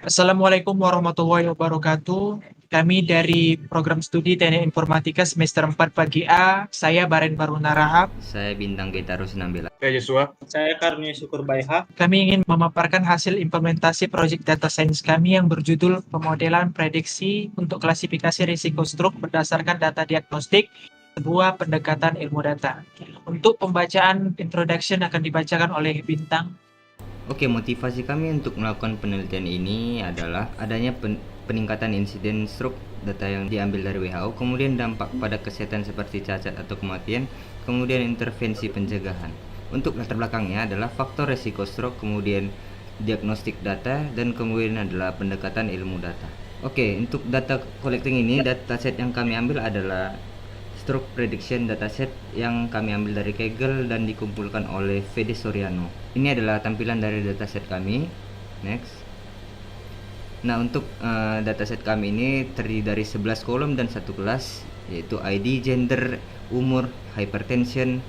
Assalamualaikum warahmatullahi wabarakatuh. Kami dari program studi Teknik Informatika semester 4 Pagi A. Saya Baren Baruna Rahab. Saya Bintang Getaru Sinambela. Saya Joshua. Saya Karunia Syukur Baiha. Kami ingin memaparkan hasil implementasi proyek data science kami yang berjudul pemodelan prediksi untuk klasifikasi risiko stroke berdasarkan data diagnostik, sebuah pendekatan ilmu data. Untuk pembacaan introduction akan dibacakan oleh Bintang. Oke, motivasi kami untuk melakukan penelitian ini adalah adanya peningkatan insiden stroke data yang diambil dari WHO, kemudian dampak pada kesehatan seperti cacat atau kematian, kemudian intervensi pencegahan. Untuk latar belakangnya adalah faktor resiko stroke, kemudian diagnostik data, dan kemudian adalah pendekatan ilmu data. Oke, untuk data collecting ini, dataset yang kami ambil adalah stroke prediction dataset yang kami ambil dari Kaggle dan dikumpulkan oleh Fede Soriano. Ini adalah tampilan dari dataset kami. Next. Nah, untuk dataset kami ini terdiri dari 11 kolom dan 1 kelas, yaitu ID, gender, umur, hypertension,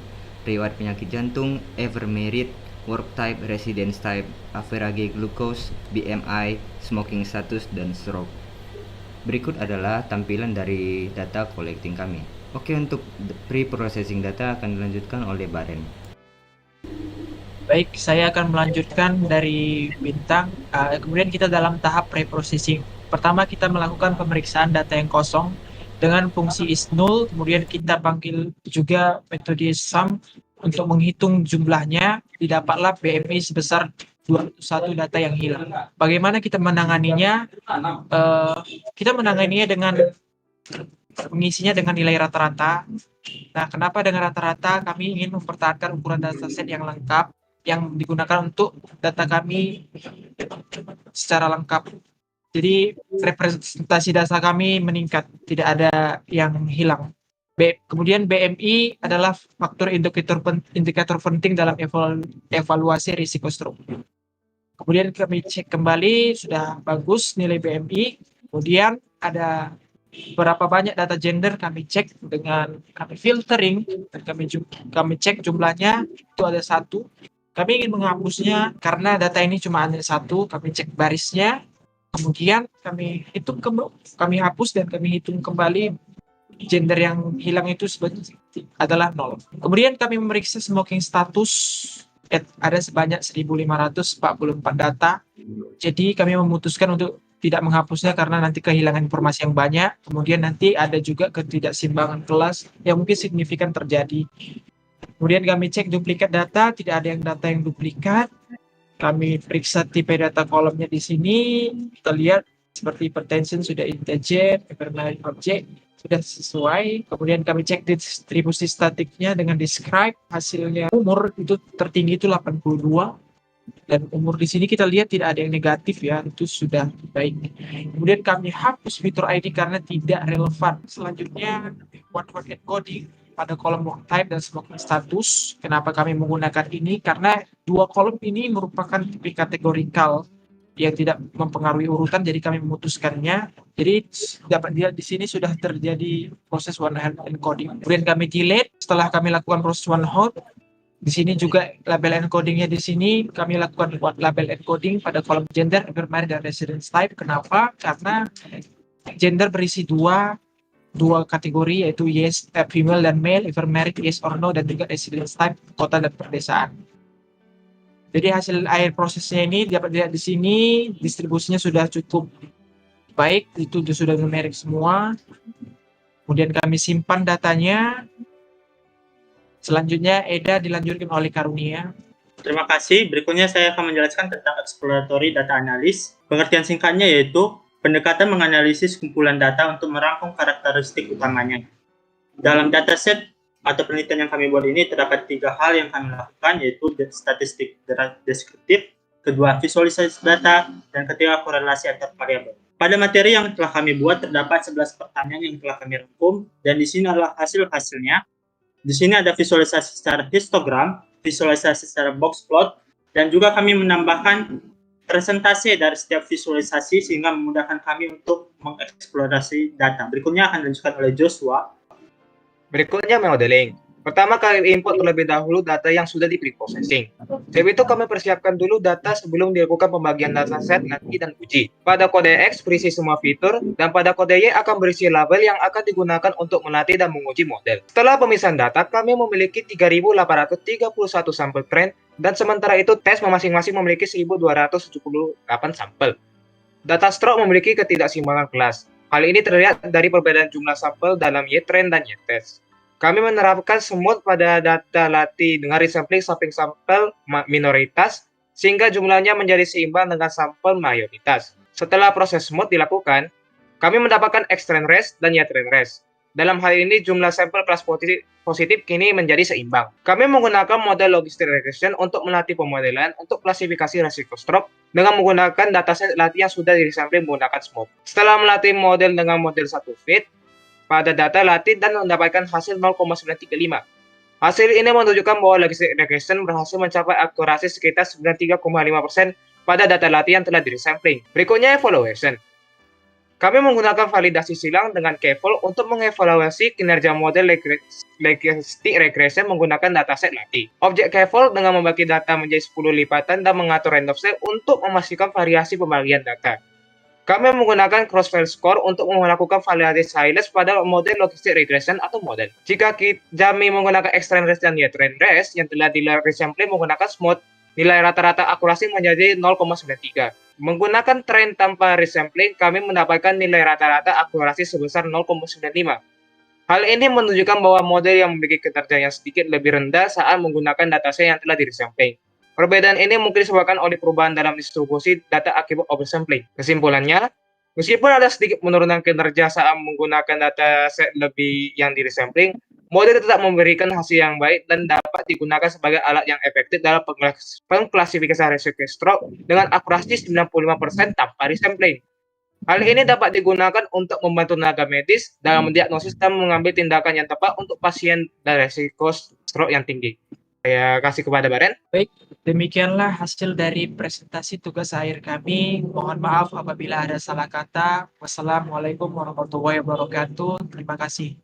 riwayat penyakit jantung, ever married, work type, residence type, average glucose, BMI, smoking status, dan stroke. Berikut adalah tampilan dari data collecting kami. Oke, untuk pre-processing data akan dilanjutkan oleh Baren. Baik, saya akan melanjutkan dari Bintang. Kemudian kita dalam tahap pre-processing. Pertama kita melakukan pemeriksaan data yang kosong dengan fungsi is_null. Kemudian kita panggil juga metode sum untuk menghitung jumlahnya. Didapatlah BMI sebesar 201 data yang hilang. Bagaimana kita menanganinya? Kita menanganinya dengan mengisinya dengan nilai rata-rata. Nah, kenapa dengan rata-rata? Kami ingin mempertahankan ukuran dataset yang lengkap yang digunakan untuk data kami secara lengkap. Jadi representasi data kami meningkat, tidak ada yang hilang. Kemudian BMI adalah faktor indikator penting dalam evaluasi risiko stroke. Kemudian kami cek kembali, sudah bagus nilai BMI. Kemudian ada berapa banyak data gender, kami cek dengan kami filtering dan kami cek jumlahnya itu ada 1. Kami ingin menghapusnya karena data ini cuma ada 1. Kami cek barisnya, kemudian kami hitung kami hapus dan kami hitung kembali gender yang hilang itu adalah 0. Kemudian kami memeriksa smoking status, ada sebanyak 1544 data. Jadi kami memutuskan untuk tidak menghapusnya karena nanti kehilangan informasi yang banyak. Kemudian nanti ada juga ketidakseimbangan kelas yang mungkin signifikan terjadi. Kemudian kami cek duplikat data, tidak ada data yang duplikat. Kami periksa tipe data kolomnya di sini. Kita lihat seperti hypertension sudah integer, primary object sudah sesuai. Kemudian kami cek distribusi statiknya dengan describe. Hasilnya umur itu tertinggi itu 82. Dan umur di sini kita lihat tidak ada yang negatif ya, itu sudah baik. Kemudian kami hapus fitur ID karena tidak relevan. Selanjutnya one word encoding pada kolom work type dan smoking status. Kenapa kami menggunakan ini? Karena 2 kolom ini merupakan tipe kategorikal yang tidak mempengaruhi urutan, jadi kami memutuskannya. Jadi dapat dilihat di sini sudah terjadi proses one hot encoding. Kemudian kami delete setelah kami lakukan proses one hot. Di sini juga label encodingnya di sini kami lakukan label encoding pada kolom gender, ever married, dan residence type. Kenapa? Karena gender berisi dua kategori, yaitu yes, female dan male, ever married, yes or no, dan juga residence type, kota dan pedesaan. Jadi hasil akhir prosesnya ini dapat dilihat di sini, distribusinya sudah cukup baik, itu sudah numerik semua. Kemudian kami simpan datanya. Selanjutnya Eda dilanjutkan oleh Karunia. Terima kasih. Berikutnya saya akan menjelaskan tentang exploratory data analysis. Pengertian singkatnya yaitu pendekatan menganalisis kumpulan data untuk merangkum karakteristik utamanya. Dalam dataset atau penelitian yang kami buat ini terdapat 3 hal yang kami lakukan, yaitu statistik deskriptif, kedua visualisasi data, dan ketiga korelasi antar variabel. Pada materi yang telah kami buat terdapat 11 pertanyaan yang telah kami rangkum, dan di sini adalah hasil-hasilnya. Di sini ada visualisasi secara histogram, visualisasi secara box plot, dan juga kami menambahkan presentasi dari setiap visualisasi sehingga memudahkan kami untuk mengeksplorasi data. Berikutnya akan dilanjutkan oleh Joshua. Berikutnya modeling. Pertama, kami input terlebih dahulu data yang sudah di pre-processing. Sebelum itu kami persiapkan dulu data sebelum dilakukan pembagian dataset nanti dan uji. Pada kode X berisi semua fitur, dan pada kode Y akan berisi label yang akan digunakan untuk melatih dan menguji model. Setelah pemisahan data, kami memiliki 3.831 sampel train, dan sementara itu tes masing-masing memiliki 1.278 sampel. Data stroke memiliki ketidakseimbangan kelas. Hal ini terlihat dari perbedaan jumlah sampel dalam Y-train dan Y-test. Kami menerapkan smooth pada data latih dengan resampling sampel minoritas, sehingga jumlahnya menjadi seimbang dengan sampel mayoritas. Setelah proses smooth dilakukan, kami mendapatkan X-train rest dan Y-train rest. Dalam hal ini, jumlah sampel kelas positif kini menjadi seimbang. Kami menggunakan model logistic regression untuk melatih pemodelan untuk klasifikasi resiko stroke dengan menggunakan dataset latih yang sudah disampling menggunakan smooth. Setelah melatih model dengan model 1 fit, pada data latih dan mendapatkan hasil 0,935. Hasil ini menunjukkan bahwa logistic regression berhasil mencapai akurasi sekitar 93,5% pada data latih yang telah disampling. Berikutnya evaluation. Kami menggunakan validasi silang dengan K-fold untuk mengevaluasi kinerja model logistic regression menggunakan dataset latih. Objek K-fold dengan membagi data menjadi 10 lipatan dan mengatur random set untuk memastikan variasi pembagian data. Kami menggunakan cross-file score untuk melakukan validasi silence pada model logistic regression atau model. Jika kami menggunakan X-train rest dan Y-train rest yang telah di-resampling menggunakan smooth, nilai rata-rata akurasi menjadi 0,93. Menggunakan train tanpa resampling, kami mendapatkan nilai rata-rata akurasi sebesar 0,95. Hal ini menunjukkan bahwa model yang memiliki kinerja yang sedikit lebih rendah saat menggunakan dataset yang telah di-resampling. Perbedaan ini mungkin disebabkan oleh perubahan dalam distribusi data akibat oversampling. Kesimpulannya, meskipun ada sedikit penurunan kinerja saat menggunakan dataset lebih yang di-resampling, model tetap memberikan hasil yang baik dan dapat digunakan sebagai alat yang efektif dalam pengklasifikasi resiko stroke dengan akurasi 95% tanpa resampling. Hal ini dapat digunakan untuk membantu tenaga medis dalam mendiagnosis dan mengambil tindakan yang tepat untuk pasien dan resiko stroke yang tinggi. Saya kasih kepada Baren. Baik, demikianlah hasil dari presentasi tugas akhir kami. Mohon maaf apabila ada salah kata. Wassalamualaikum warahmatullahi wabarakatuh. Terima kasih.